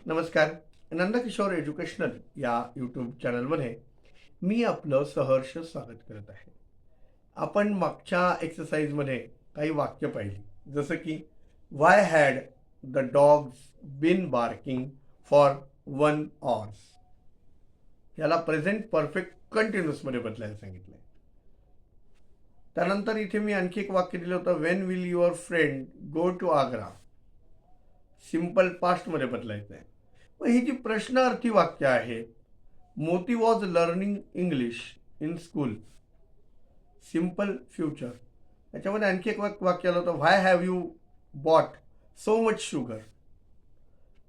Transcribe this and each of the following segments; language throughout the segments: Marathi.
नमस्कार. नंदकिशोर एज्युकेशनल या यूट्यूब चॅनलमध्ये मी आपलं सहर्ष स्वागत करत आहे. आपण मागच्या एक्सरसाइजमध्ये काही वाक्य पाहिली, जसं की why had the dogs been barking for 1 hour. याला प्रेझेंट परफेक्ट कंटिन्युअसमध्ये बदलायला सांगितलं आहे. त्यानंतर इथे मी आणखी एक वाक्य दिलं होतं, when will your friend go to Agra. Simple पास्टमध्ये बदलायचं आहे. मग ही जी प्रश्नार्थी वाक्य आहेत, Moti was learning English in school, simple future. याच्यामध्ये आणखी एक वाक्य आलं होतं, why have you bought so much sugar.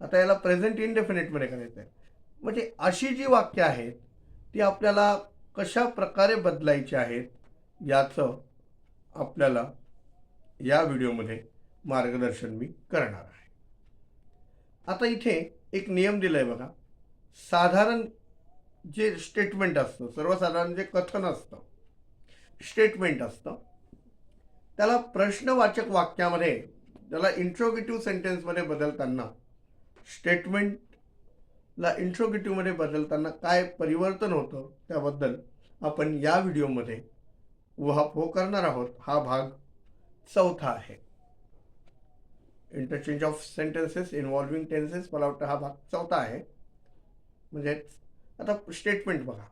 आता याला प्रेझेंट इनडेफिनेटमध्ये करायचं आहे. म्हणजे अशी जी वाक्य आहेत ती आपल्याला कशा प्रकारे बदलायची आहेत याचं आपल्याला या व्हिडिओमध्ये मार्गदर्शन मी करणार आहे. आता इथे एक नियम दिलाय बघा. साधारण जे स्टेटमेंट असतं, सर्वसाधारण जे कथन असतं, स्टेटमेंट असतं, त्याला प्रश्नवाचक वाक्यामध्ये, त्याला इंट्रोगेटिव्ह सेंटेन्समध्ये बदलताना, स्टेटमेंटला इंट्रोगेटिव्हमध्ये बदलताना काय परिवर्तन होतं त्याबद्दल आपण या व्हिडिओमध्ये उहापोह करणार आहोत. हा भाग 4था आहे. Interchange of sentences involving tenses, मला वाटतं हा भाग 4था आहे. म्हणजे आता स्टेटमेंट बघा.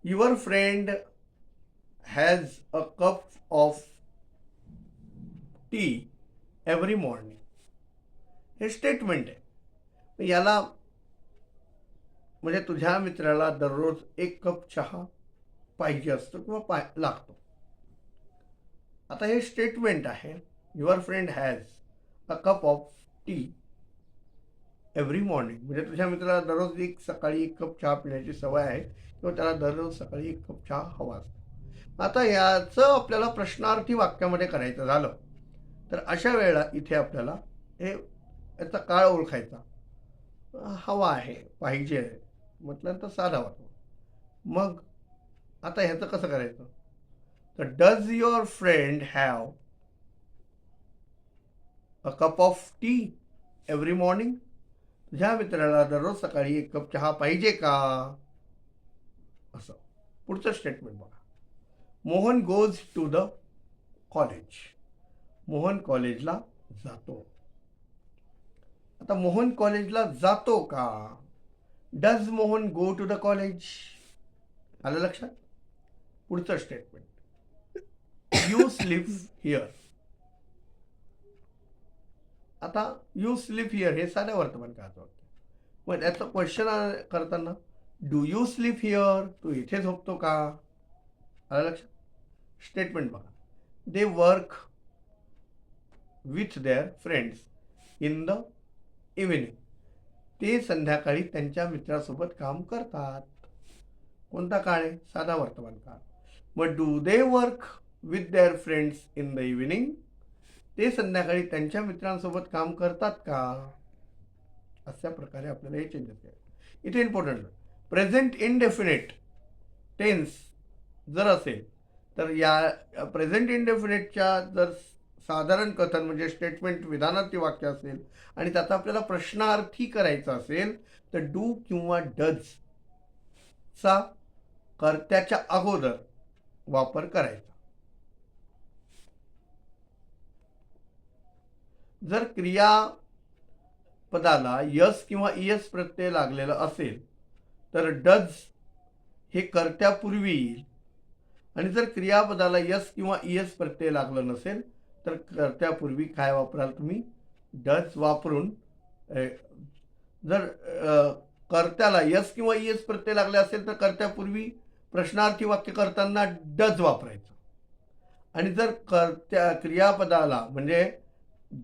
Your friend has a cup of T every morning. हे स्टेटमेंट आहे. याला म्हणजे तुझ्या मित्राला दररोज 1 कप चहा पाहिजे असतो किंवा लागतो. आता हे स्टेटमेंट आहे. Your friend has a cup of T every morning, म्हणजे तुझ्या मित्राला दररोज सकाळी 1 कप चहा पिण्याची सवय आहे किंवा त्याला दररोज सकाळी 1 कप चहा हवा असतो. आता याचं आपल्याला प्रश्नार्थी वाक्यामध्ये करायचं झालं तर अशा वेळेला इथे आपल्याला याचा काळ ओळखायचा. हवा आहे, पाहिजे आहे म्हटलं तर साधा वाटतो. मग आता ह्याचं कसं करायचं, तर does your friend have a cup of T every morning. तुझ्या मित्राला दररोज सकाळी 1 कप चहा पाहिजे का, असं. पुढचं स्टेटमेंट बघा. Mohan goes to the college. Mohan कॉलेजला जातो. आता मोहन कॉलेजला जातो का. Does Mohan go to the college. आलं लक्षात. पुढचं स्टेटमेंट, यू स्लीप हिअर. आता यू स्लीप हिअर हे साध्या वर्तमान काळाचं वाक्य. मग याचं क्वेश्चन करताना, डू यू स्लीप हिअर, तू इथे झोपतो का. आलं लक्षात. स्टेटमेंट बघा. They work with their friends in the evening. ते संध्याकाळी त्यांच्या मित्रासोबत काम करतात. कोणता काळ आहे, साधा वर्तमान काळ. मग do they work with their friends in the evening, ते संध्याकाळी त्यांच्या मित्रांसोबत काम करतात का. अशा प्रकारे आपल्याला हे चेंजेस करायचे. इथे इम्पॉर्टंट, प्रेझेंट इनडेफिनेट टेन्स जर असेल तर या प्रेझेंट इनडेफिनेटच्या जर साधारण कथन म्हणजे स्टेटमेंट विधानार्थी वाक्य असेल आणि त्याचा आपल्याला प्रश्नार्थी करायचा असेल तर डू किंवा डज चा कर्त्याच्या अगोदर वापर करायचा. जर क्रियापदाला यस किंवा इयस प्रत्यय लागलेला असेल तर डज हे कर्त्यापूर्वी येईल. आणि जर क्रियापदाला यस किंवा इयस प्रत्यय लागला नसेल तर कर्त्यापूर्वी काय वापराल तुम्ही, डज वापरून. जर कर्त्याला यस किंवा इयस प्रत्यय लागले असेल तर कर्त्यापूर्वी प्रश्नार्थी वाक्य करताना डज वापरायचं. आणि जर क्रियापदाला म्हणजे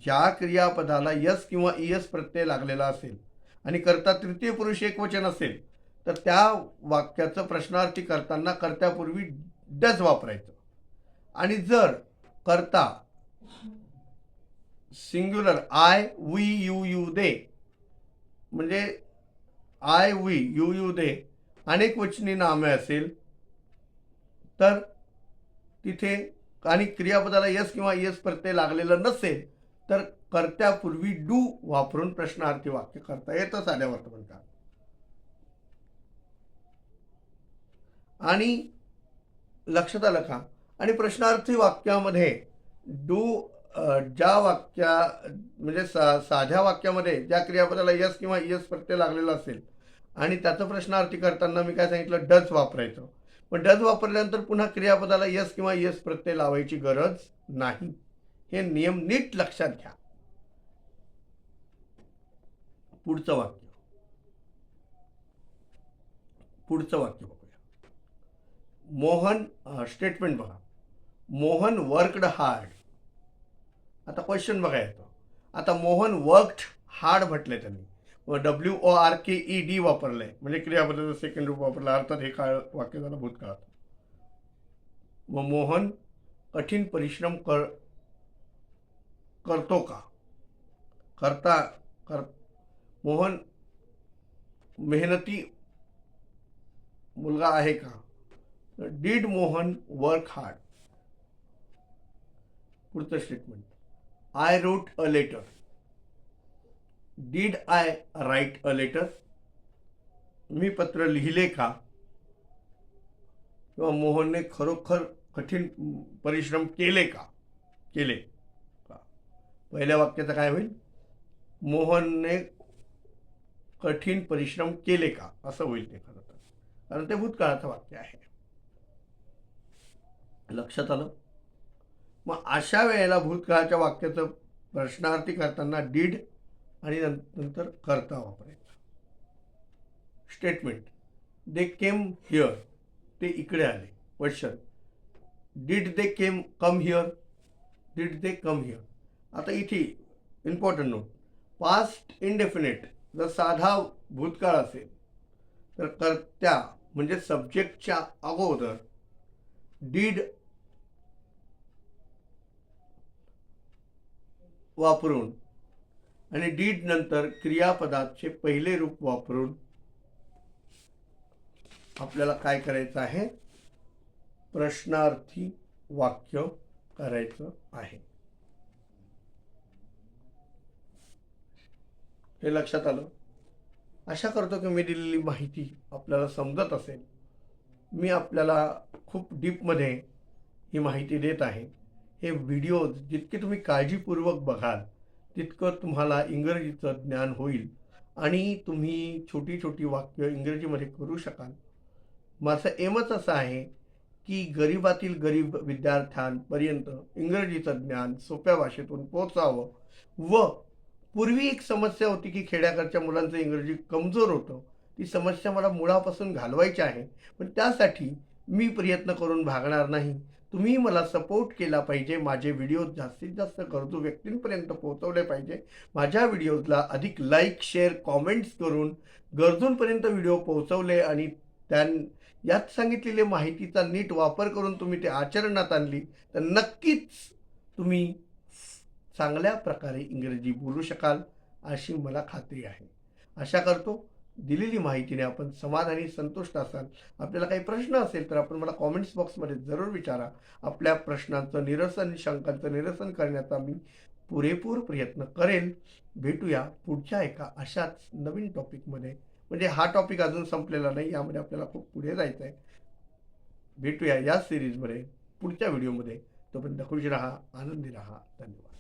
ज्या क्रियापदाला यस किंवा इयस प्रत्यय लागलेला असेल आणि कर्ता तृतीय पुरुष एकवचन असेल तर त्या वाक्याचं प्रश्नार्थी करताना कर्त्यापूर्वी डज वापरायचं. आणि जर कर्ता singular I we you you they म्हणजे I we you you they अनेक वचनी नामे असेल तर तिथे आणि क्रियापदाला यस किंवा इयस प्रत्यय लागलेला नसेल तर कर्त्यापूर्वी डू वापरून प्रश्नार्थी वाक्य करता येतं साध्या वर्तमानकाळात. आणि लक्षात आलं का? आणि प्रश्नार्थी वाक्यामध्ये डू ज्या म्हणजे साध्या वाक्यामध्ये ज्या क्रियापदाला यस किंवा यस प्रत्यय लागलेला असेल आणि त्याचं प्रश्नार्थी करताना मी काय सांगितलं, डज वापरायचं. पण डज वापरल्यानंतर पुन्हा क्रियापदाला यस किंवा यस प्रत्यय लावायची गरज नाही. हे नियम नीट लक्षात घ्या. पुढचं वाक्य बघूया. मोहन, स्टेटमेंट बघा. Mohan worked hard. आता क्वेश्चन बघा येतो. आता मोहन वर्कड हार्ड म्हटलंय त्यांनी, WORKED वापरलंय, म्हणजे क्रियापदाचं सेकंड रूप वापरलं. अर्थात हे काळ वाक्य झालं भूतकाळात. मग मोहन कठीण परिश्रम करतो का? मोहन मेहनती मुलगा आहे का? Did Mohan work hard. पुढचं statement. I wrote a letter. Did I write a letter. मी पत्र लिहिले का? किंवा मोहनने खरोखर कठीण परिश्रम केले का? पहिल्या वाक्याचं काय होईल? मोहनने कठीण परिश्रम केले का असं होईल ते खरं तर, कारण ते भूतकाळाचं वाक्य आहे. लक्षात आलं? मग अशा वेळेला भूतकाळाच्या वाक्याचं प्रश्नार्थी करताना डीड आणि नंतर करता वापरायचं. स्टेटमेंट. They came here. ते इकडे आले. Question. Did they come here. Did they come here. आता इथे इम्पॉर्टंट नोट. पास्ट इंडेफिनेट जर साधा भूतकाळ असेल तर कर्त्या म्हणजे सब्जेक्टच्या अगोदर डीड वापरून आणि डीड नंतर क्रियापदाचे पहिले रूप वापरून आपल्याला काय करायचं आहे? प्रश्नार्थी वाक्य करायचं आहे. हे लक्षात आलं? आशा करतो की मी दिलेली माहिती आपल्याला समजत असेल. मी आपल्याला खूप डीपमध्ये ही माहिती देत आहे. हे व्हिडिओ जितके तुम्ही काळजीपूर्वक बघाल तितकं तुम्हाला इंग्रजीचं ज्ञान होईल आणि तुम्ही छोटी छोटी वाक्य इंग्रजीमध्ये करू शकाल. माझं एमच असं आहे की गरीबातील गरीब विद्यार्थ्यांपर्यंत इंग्रजीचं ज्ञान सोप्या भाषेतून पोहोचावं. व पूर्वी एक समस्या होती की खेड्याकडच्या मुलांचं इंग्रजी कमजोर होतं. ती समस्या मला मुळापासून घालवायची आहे. पण त्यासाठी मी प्रयत्न करून भागणार नाही. तुम्ही मला सपोर्ट केला पाहिजे. माझे व्हिडिओ जास्तीत जास्त गरजू व्यक्तींपर्यंत पोहोचवले पाहिजे. माझ्या व्हिडिओजला अधिक लाईक, शेअर, कॉमेंट्स करून गरजूंपर्यंत व्हिडिओ पोहोचवले आणि यात सांगितलेल्या माहितीचा नीट वापर करून तुम्ही ते आचरणात आणली तर नक्कीच तुम्ही चांगल्या प्रकारे इंग्रजी बोलू शकाल अशी मला खात्री आहे. आशा करतो दिलेली माहितीने आपण समाधानी, संतुष्ट असाल. आपल्याला काही प्रश्न असेल तर आपण मला कॉमेंट्स बॉक्समध्ये जरूर विचारा. आपल्या प्रश्नांचं निरसन, शंकांचं निरसन करण्याचा मी पुरेपूर प्रयत्न करेल. भेटूया पुढच्या एका अशाच नवीन टॉपिकमध्ये. म्हणजे हा टॉपिक अजून संपलेला नाही, यामध्ये आपल्याला खूप पुढे जायचं आहे. भेटूया या सिरीजमध्ये पुढच्या व्हिडिओमध्ये. तोपर्यंत खुश राहा, आनंदी राहा. धन्यवाद.